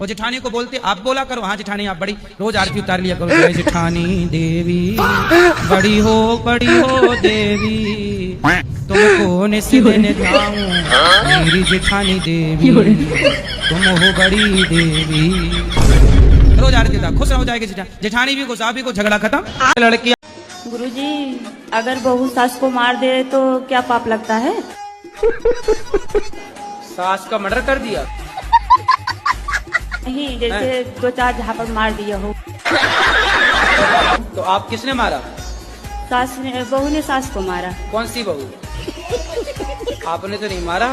वो जेठानी को बोलते आप बोला करो, हाँ जेठानी आप बड़ी रोज आरती उतार लिया करो, जय जेठानी देवी बड़ी हो देवी, तुमको निस्दिन ध्याऊं मेरी जेठानी देवी, तुम हो बड़ी देवी। रोज आरती उतार, खुश हो जाएगी जेठानी भी खुश, आप भी को झगड़ा खत्म। लड़की गुरुजी, अगर बहू सास को मार दे तो क्या पाप लगता है? सास का मर्डर कर दिया? नहीं, जैसे दो चार झापड़ मार दिया हो। तो आप किसने मारा? सास ने, बहू ने सास को मारा। कौन सी बहू? आपने तो नहीं मारा।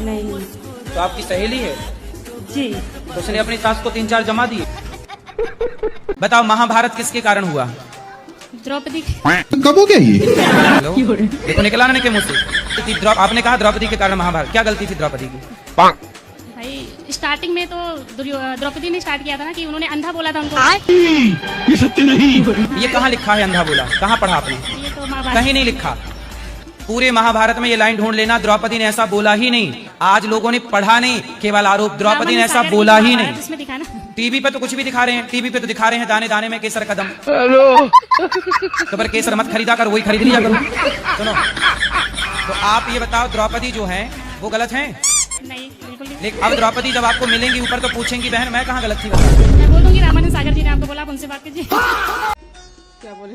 नहीं। तो आपकी सहेली है? जी। तो उसने अपनी सास को 3-4 जमा दिए। बताओ महाभारत किसके कारण हुआ? द्रौपदी। कब हो गया ये? हेलो, देखो निकला ना के मुंह से। आपने कहा द्रौपदी के कारण महाभारत, क्या गलती थी द्रौपदी की? भाई स्टार्टिंग में तो द्रौपदी ने स्टार्ट किया था ना कि उन्होंने अंधा बोला था उनको। ये सत्य नहीं। ये कहाँ लिखा है अंधा बोला? कहाँ पढ़ा आपने? ये तो महाभारत कहीं नहीं लिखा। पूरे महाभारत में ये लाइन ढूंढ लेना, द्रौपदी ने ऐसा बोला ही नहीं। आज लोगों ने पढ़ा नहीं, केवल आरोप, द्रौपदी ने ऐसा बोला ही नहीं। इसमें दिखा ना, टीवी पे तो कुछ भी दिखा रहे हैं, टीवी पे तो दिखा रहे हैं दाने दाने में केसर कदम। तो पर केसर मत खरीदा कर, वही खरीद लिया करो। सुनो, तो आप ये बताओ द्रौपदी जो है वो गलत है? नहीं बिल्कुल नहीं। लेकिन अब द्रौपदी जब आपको मिलेंगी ऊपर तो पूछेंगी बहन मैं कहाँ गलत थी? मैं बोल दूंगी रामानंद सागर जी ने आपको बोला, आप उनसे बात कीजिए। क्या बोले?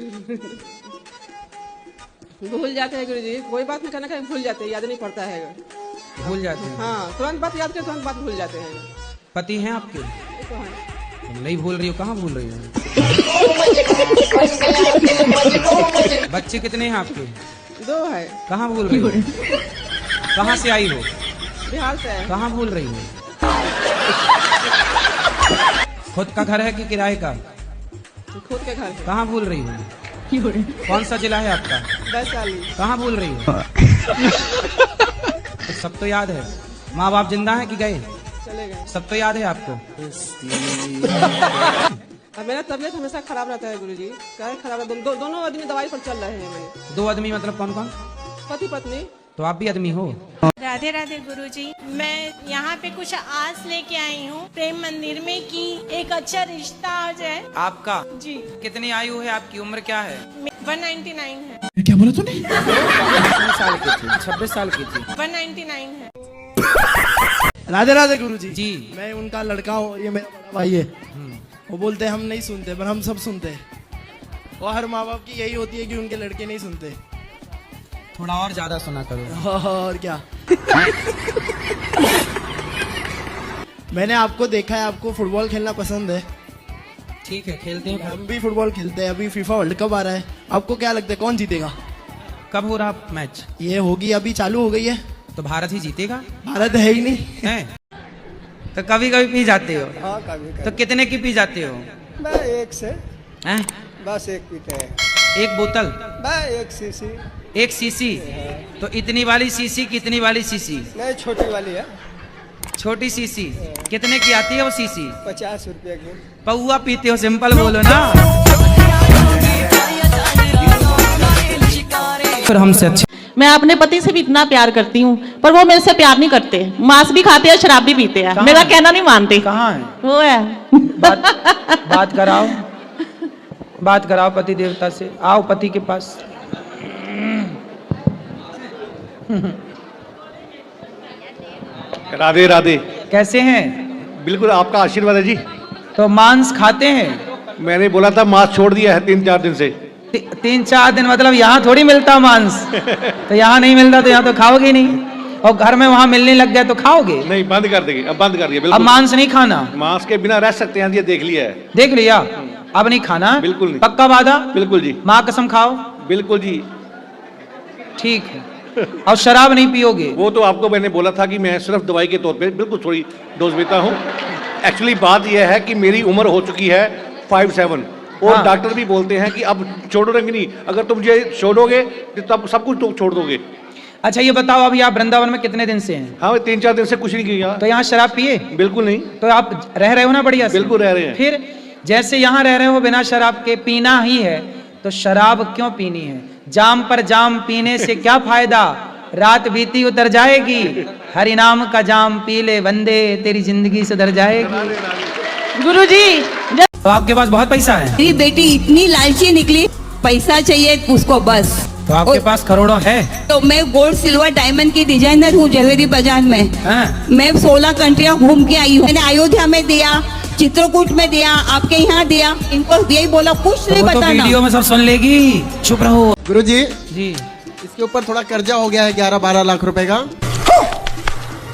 भूल जाते हैं गुरुजी, कोई बात नहीं करना कहीं भूल जाते हैं, याद नहीं पड़ता है। भूल जाते हैं? हाँ, तुरंत बात याद करके तुरंत बात भूल जाते हैं। पति हैं आपके? तो है। तुम नहीं भूल रही हो, कहाँ भूल रही हो? बच्चे कितने हैं आपके? 2 है। कहाँ भूल रही हो? कहाँ से आई हो? बिहार से है। कहाँ भूल रही हो? खुद का घर है कि किराए का? खुद के घर है। कहाँ भूल रही हो? कौन सा जिला है आपका? वैशाली। कहाँ भूल रही हो? तो सब तो याद है। माँ बाप जिंदा है कि गए? चले गए। सब तो याद है आपको? अब मेरा तबीयत हमेशा खराब रहता है गुरुजी, क्या खराब है? दोनों आदमी दवाई पर चल रहे हैं मेरे। 2 आदमी मतलब कौन कौन? पति पत्नी। तो आप भी आदमी हो? राधे राधे गुरुजी, मैं यहाँ पे कुछ आस लेके आई हूँ प्रेम मंदिर में कि एक अच्छा रिश्ता आ जाए। आपका? जी। कितनी आयु है आपकी? उम्र क्या है? 199 है। क्या बोला तूने? 26 साल की थी। 26 साल की थी। 199 है। राधे राधे गुरुजी। जी। मैं उनका लड़का हूँ, ये मेरा बड़ा भाई है। वो बोलते हैं हम नहीं सुनते, पर हम सब सुनते हैं। और हर माँ बाप की यही होती है कि उनके लड़के नहीं सुनते। थोड़ा और ज्यादा सुना करो। और क्या। मैंने आपको देखा है, आपको फुटबॉल खेलना पसंद है। ठीक है, खेलते हैं। हम भी फुटबॉल खेलते हैं। अभी फीफा वर्ल्ड कप आ रहा है, आपको क्या लगता है कौन जीतेगा? कब हो रहा मैच? ये होगी, अभी चालू हो गई है। तो भारत ही जीतेगा। भारत है ही नहीं है? तो कभी कभी पी जाते हो? हाँ, कभी तो कितने की पी जाते हो? मैं 1 से हैं? बस 1 पीते हैं। 1 बोतल? मैं 1 सीसी। 1 सीसी? तो इतनी वाली सीसी की इतनी वाली सीसी? नहीं, छोटी वाली है। छोटी सीसी कितने की आती है वो सीसी? 50 रुपये की। पौआ पीते हो? सिंपल बोलो ना। फिर हमसे अच्छे। मैं अपने पति से भी इतना प्यार करती हूँ, पर वो मेरे से प्यार नहीं करते। मांस भी खाते हैं, शराब भी पीते हैं, मेरा कहना नहीं मानते। कहाँ है वो है। बात कराओ, बात कराओ पति देवता से। आओ पति के पास। राधे राधे। कैसे हैं? बिल्कुल आपका आशीर्वाद है जी। तो मांस खाते हैं? मैंने बोला था मांस छोड़ दिया है 3-4 दिन से। 3-4 दिन मतलब यहाँ थोड़ी मिलता मांस। तो यहाँ नहीं मिलता तो यहाँ तो खाओगे नहीं, और घर में वहाँ मिलने लग गया तो खाओगे नहीं? बंद कर देंगे, अब बंद कर दिया। अब मांस नहीं खाना? मांस के बिना रह सकते हैं, ये देख लिया है। देख लिया? अब नहीं खाना? बिल्कुल नहीं। पक्का वादा? बिल्कुल जी। माँ कसम खाओ? बिल्कुल जी। ठीक है। और शराब नहीं पियोगे? वो तो आपको मैंने बोला था कि मैं सिर्फ दवाई के तौर पे बिल्कुल थोड़ी डोज लेता हूँ। एक्चुअली बात यह है कि मेरी उम्र हो चुकी है 57 और हाँ। डॉक्टर भी बोलते हैं कि अब छोड़ोगे नहीं, अगर तुम मुझे छोड़ोगे तो तब सब कुछ तुम छोड़ दोगे। अच्छा ये बताओ अभी आप वृंदावन में कितने दिन से हैं? हाँ, 3-4 दिन से कुछ नहीं किया। तो यहाँ शराब पिए? बिल्कुल नहीं। तो आप रह रहे हो ना बढ़िया से? बिल्कुल रह रहे हैं। फिर जैसे यहाँ रह रहे हो बिना शराब के, पीना ही है तो शराब क्यों पीनी है? जाम पर जाम पीने से क्या फायदा? रात बीती उतर जाएगी, हरि नाम का जाम पी ले बंदे, तेरी जिंदगी सुधर जाएगी। गुरुजी जब तो आपके पास बहुत पैसा है, मेरी बेटी इतनी लालची निकली, पैसा चाहिए उसको बस। तो आपके पास करोड़ों है। तो मैं गोल्ड सिल्वर डायमंड की डिजाइनर हूँ ज्वेलरी बाजार में। हाँ। मैं 16 कंट्रियाँ घूम के आई हूँ। मैंने अयोध्या में दिया, चित्रकूट में दिया, आपके यहाँ दिया। इनको यही बोला कुछ नहीं तो बताना। वीडियो में सब सुन लेगी, चुप रहो। गुरुजी जी इसके ऊपर थोड़ा कर्जा हो गया है 11-12 लाख रुपए का।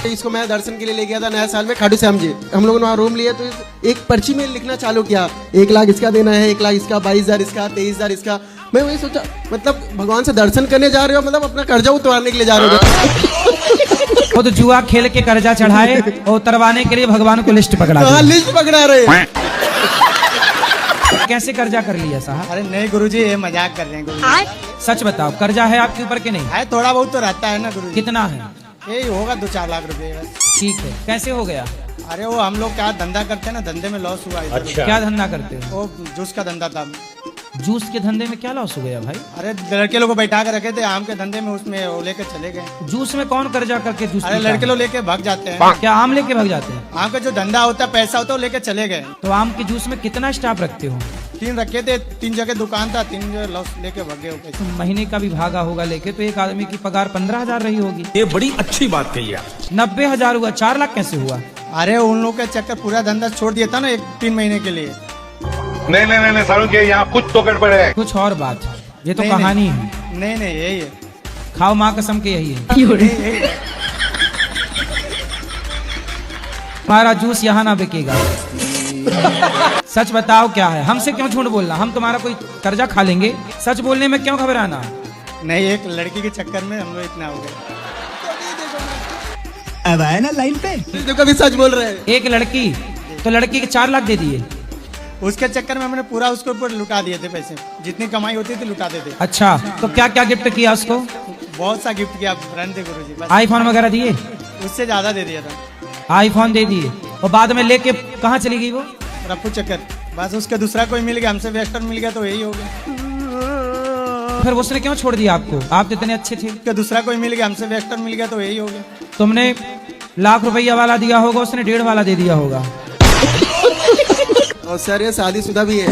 इसको मैं दर्शन के लिए ले गया था नया साल में खाटू श्याम जी। हम लोगों ने वहाँ रूम लिया तो एक पर्ची में लिखना चालू किया, 1 लाख इसका देना है, 1 लाख इसका, 22,000 इसका, 23,000 इसका। मैं वही सोचा, मतलब भगवान से दर्शन करने जा रहे हो, मतलब अपना कर्जा उतारने के लिए जा रहे हो। वो तो जुआ खेल के कर्जा चढ़ाए और उतरवाने के लिए भगवान को लिस्ट पकड़ा हाँ, दी। लिस्ट पकड़ा रहे। कैसे कर्जा कर लिया साहब? अरे नहीं गुरुजी, ये मजाक कर रहे हैं गुरुजी। सच बताओ, कर्जा है आपके ऊपर के नहीं? है, थोड़ा बहुत तो रहता है ना गुरुजी। कितना है? यही होगा 2-4 लाख रुपए बस। ठीक है, कैसे हो गया? अरे वो हम लोग क्या धंधा करते हैं ना, धंधे में लॉस हुआ। अच्छा। क्या धंधा करते हो? वो जूस का धंधा था। जूस के धंधे में क्या लॉस हो गया भाई? अरे लड़के लोग को बैठा कर रखे थे आम के धंधे में, उसमें वो लेके चले गए। जूस में कौन कर्जा करके जूस अरे पीता लड़के है? लोग लेके भाग जाते हैं। क्या आम लेके भाग जाते हैं? आम का जो धंधा होता है, पैसा होता है, वो लेके चले गए। तो आम के जूस में कितना स्टाफ रखते हो? 3 रखे थे, 3 जगह दुकान था, 3 जगह लॉस लेके भाग गए। पैसे तो महीने का भी भागा होगा लेके, तो एक आदमी की पगार 15,000 रही होगी। ये बड़ी अच्छी बात कही आप। 90,000 हुआ, 4 लाख कैसे हुआ? अरे उन लोग के चक्कर पूरा धंधा छोड़ दिया था ना 3 महीने के लिए। नहीं सारू के यहाँ कुछ तो गड़बड़ है। कुछ और बात, ये तो नहीं, कहानी है। नहीं यही है। खाओ माँ कसम के, यही है। हमारा जूस यहाँ ना बिकेगा। सच बताओ क्या है, हमसे क्यों झूठ बोलना? हम तुम्हारा कोई कर्जा खा लेंगे, सच बोलने में क्यों घबराना? नहीं, एक लड़की के चक्कर में हम लोग इतना हो गए। अब आए ना लाइन पे। तो कभी सच बोल रहे हैं। एक लड़की, तो लड़की के 4 लाख दे दिए। उसके चक्कर में हमने पूरा उसके ऊपर लुटा दिए थे पैसे, जितनी कमाई होती थी लुटाते थे। अच्छा, तो क्या क्या गिफ्ट किया उसको? बहुत सा गिफ्ट किया, रहने दे गुरुजी बस। आईफोन वगैरह दिए? उससे ज्यादा दे दिया था। आईफोन दे दिए, और बाद में लेके कहाँ चली गई वो? रफू चक्कर, बस उसका दूसरा कोई मिल गया, हमसे वेस्टर्न मिल गया, तो यही हो गया। फिर उसने क्यों छोड़ दिया आपको? आप तो इतने अच्छे थे। उसका दूसरा कोई मिल गया, हमसे वेस्टर्न मिल गया, तो यही हो गया। तुमने लाख रुपया वाला दिया होगा, उसने 1.5 वाला दे दिया होगा। और सर ये शादीशुदा भी है।